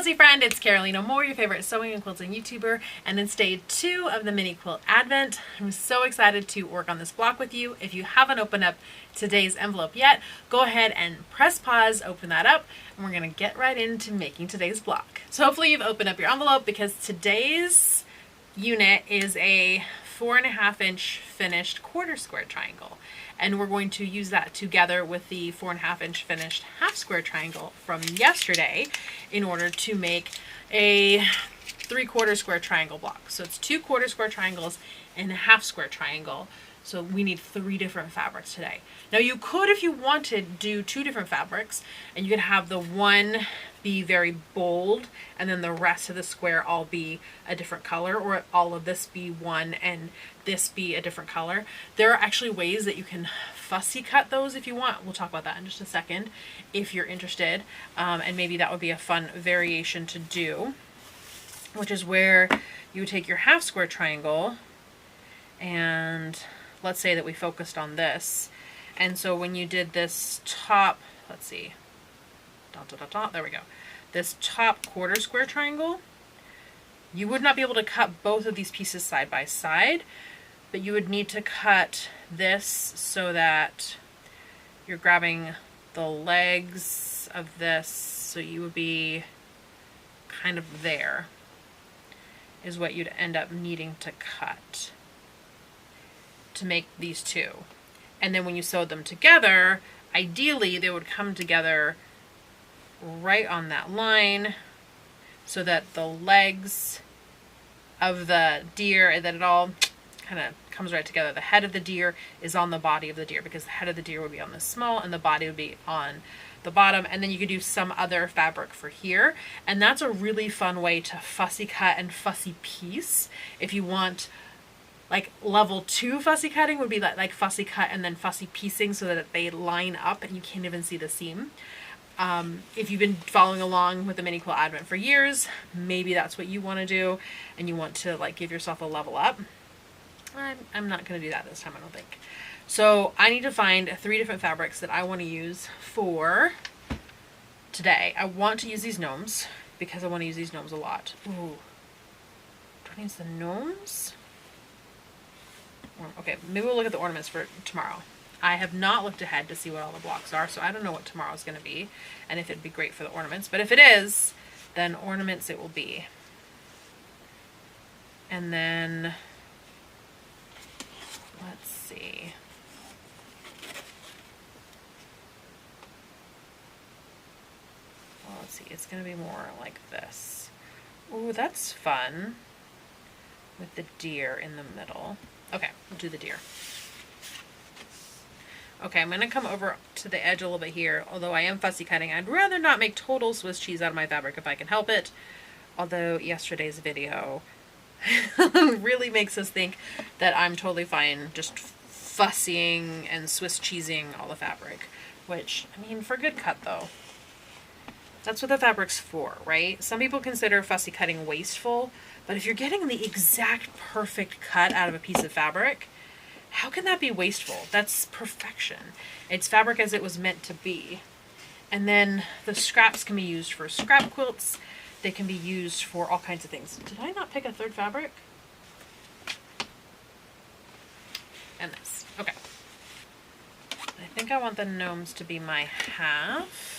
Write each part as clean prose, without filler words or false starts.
fuzzy friend, it's Carolina Moore, your favorite sewing and quilting YouTuber, and it's day 2 of the Mini Quilt Advent. I'm so excited to work on this block with you. If you haven't opened up today's envelope yet, go ahead and press pause, open that up, and we're going to get right into making today's block. So hopefully you've opened up your envelope, because today's unit is a 4.5 inch finished quarter square triangle. And we're going to use that together with the 4.5 inch finished half square triangle from yesterday in order to make a 3/4 square triangle block. So it's 2 quarter square triangles and a half square triangle. So we need 3 different fabrics today. Now you could, if you wanted, do 2 different fabrics, and you could have the one be very bold and then the rest of the square all be a different color, or all of this be one and this be a different color. There are actually ways that you can fussy cut those if you want. We'll talk about that in just a second if you're interested, and maybe that would be a fun variation to do, which is where you would take your half square triangle, and let's say that we focused on this, and so when you did this top, let's see, there we go, this top quarter square triangle, you would not be able to cut both of these pieces side by side, but you would need to cut this so that you're grabbing the legs of this, so you would be kind of there, is what you'd end up needing to cut to make these two. And then when you sewed them together, ideally they would come together right on that line, so that the legs of the deer, and that it all kind of comes right together. The head of the deer is on the body of the deer, because the head of the deer would be on the small and the body would be on the bottom. And then you could do some other fabric for here, and that's a really fun way to fussy cut and fussy piece. If you want, like, level 2 fussy cutting would be like fussy cut and then fussy piecing so that they line up and you can't even see the seam. If you've been following along with the Mini Quilt Advent for years, maybe that's what you want to do, and you want to like give yourself a level up. I'm not going to do that this time, I don't think. So I need to find 3 different fabrics that I want to use for today. I want to use these gnomes because I want to use these gnomes a lot. Ooh, do I use the gnomes? Okay, maybe we'll look at the ornaments for tomorrow. I have not looked ahead to see what all the blocks are, so I don't know what tomorrow's going to be and if it'd be great for the ornaments. But if it is, then ornaments it will be. And then, let's see. Well, let's see. It's going to be more like this. Ooh, that's fun. With the deer in the middle. Okay, we'll do the deer. Okay, I'm going to come over to the edge a little bit here. Although I am fussy cutting, I'd rather not make total Swiss cheese out of my fabric if I can help it. Although yesterday's video really makes us think that I'm totally fine just fussying and Swiss cheesing all the fabric. Which, I mean, for good cut though. That's what the fabric's for, right? Some people consider fussy cutting wasteful, but if you're getting the exact perfect cut out of a piece of fabric, how can that be wasteful? That's perfection. It's fabric as it was meant to be. And then the scraps can be used for scrap quilts. They can be used for all kinds of things. Did I not pick a 3rd fabric? And this. Okay. I think I want the gnomes to be my half.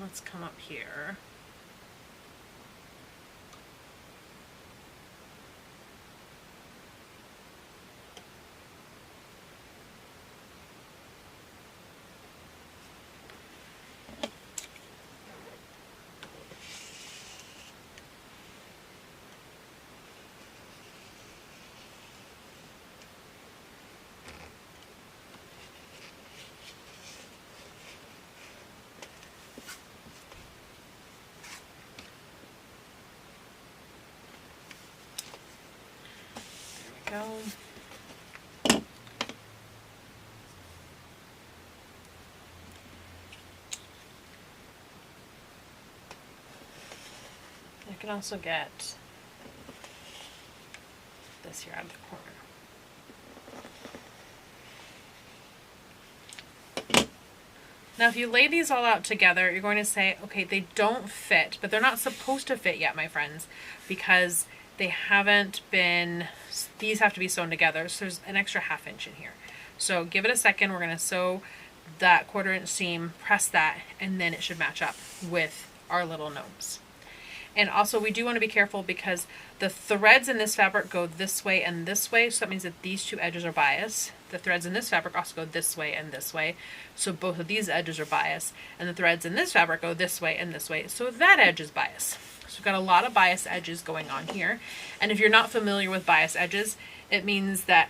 Let's come up here. Go. I can also get this here out of the corner. Now, if you lay these all out together, you're going to say, okay, they don't fit, but they're not supposed to fit yet, my friends, because they haven't been, these have to be sewn together. So there's an extra 1/2 inch in here. So give it a second. We're going to sew that 1/4 inch seam, press that, and then it should match up with our little gnomes. And also we do want to be careful because the threads in this fabric go this way and this way. So that means that these two edges are biased. The threads in this fabric also go this way and this way. So both of these edges are biased. And the threads in this fabric go this way and this way. So that edge is biased. So we've got a lot of biased edges going on here. And if you're not familiar with biased edges, it means that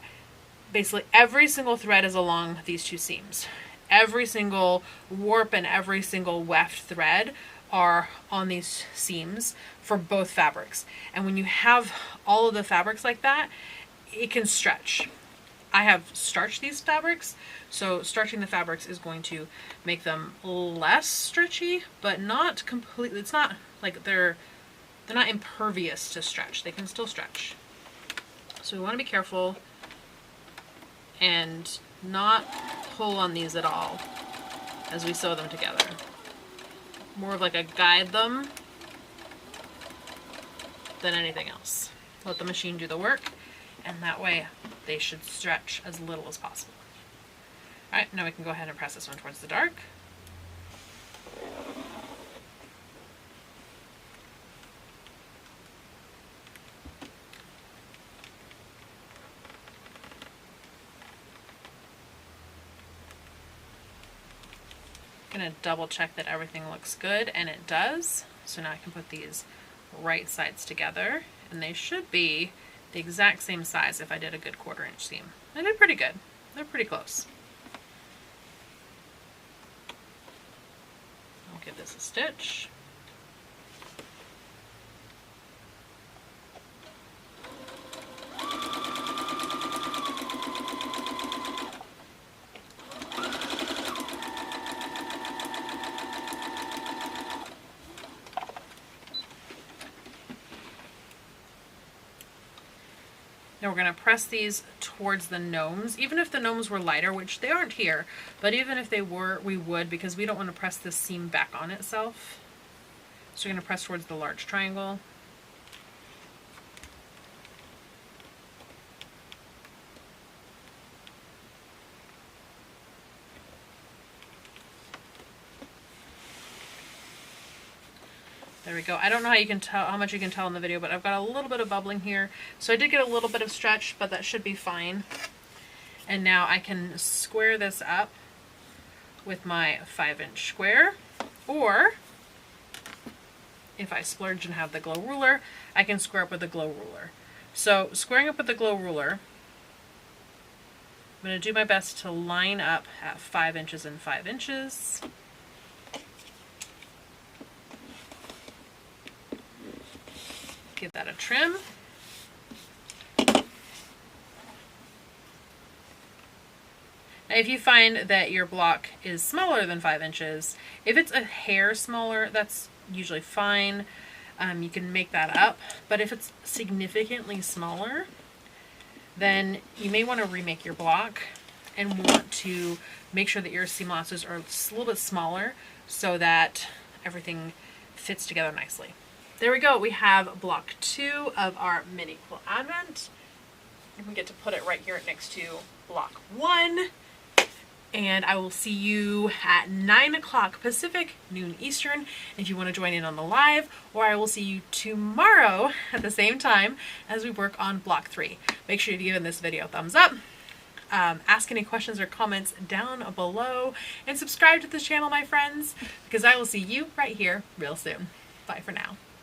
basically every single thread is along these two seams. Every single warp and every single weft thread are on these seams for both fabrics. And when you have all of the fabrics like that, it can stretch. I have starched these fabrics, so starching the fabrics is going to make them less stretchy, but not completely. It's not like they're not impervious to stretch. They can still stretch. So we want to be careful and not pull on these at all as we sew them together. More of like a guide them than anything else. Let the machine do the work, and that way they should stretch as little as possible. Alright, now we can go ahead and press this one towards the dark. I'm going to double check that everything looks good, and it does. So now I can put these right sides together, and they should be the exact same size if I did a good 1/4 inch seam. I did pretty good. They're pretty close. I'll give this a stitch. Now we're going to press these towards the gnomes, even if the gnomes were lighter, which they aren't here, but even if they were, we would, because we don't want to press this seam back on itself. So we're going to press towards the large triangle. There we go. I don't know how you can tell, how much you can tell in the video, but I've got a little bit of bubbling here. So I did get a little bit of stretch, but that should be fine. And now I can square this up with my 5-inch square, or if I splurge and have the glow ruler, I can square up with the glow ruler. So squaring up with the glow ruler, I'm going to do my best to line up at 5 inches and 5 inches. Give that a trim. Now if you find that your block is smaller than 5 inches, if it's a hair smaller, that's usually fine. You can make that up. But if it's significantly smaller, then you may want to remake your block and want to make sure that your seam allowances are a little bit smaller so that everything fits together nicely. There we go. We have block 2 of our Mini Quilt Advent. And we get to put it right here next to block 1. And I will see you at 9 o'clock Pacific, noon Eastern, if you want to join in on the live, or I will see you tomorrow at the same time as we work on block 3. Make sure you've given this video a thumbs up. Ask any questions or comments down below, and subscribe to this channel, my friends, because I will see you right here real soon. Bye for now.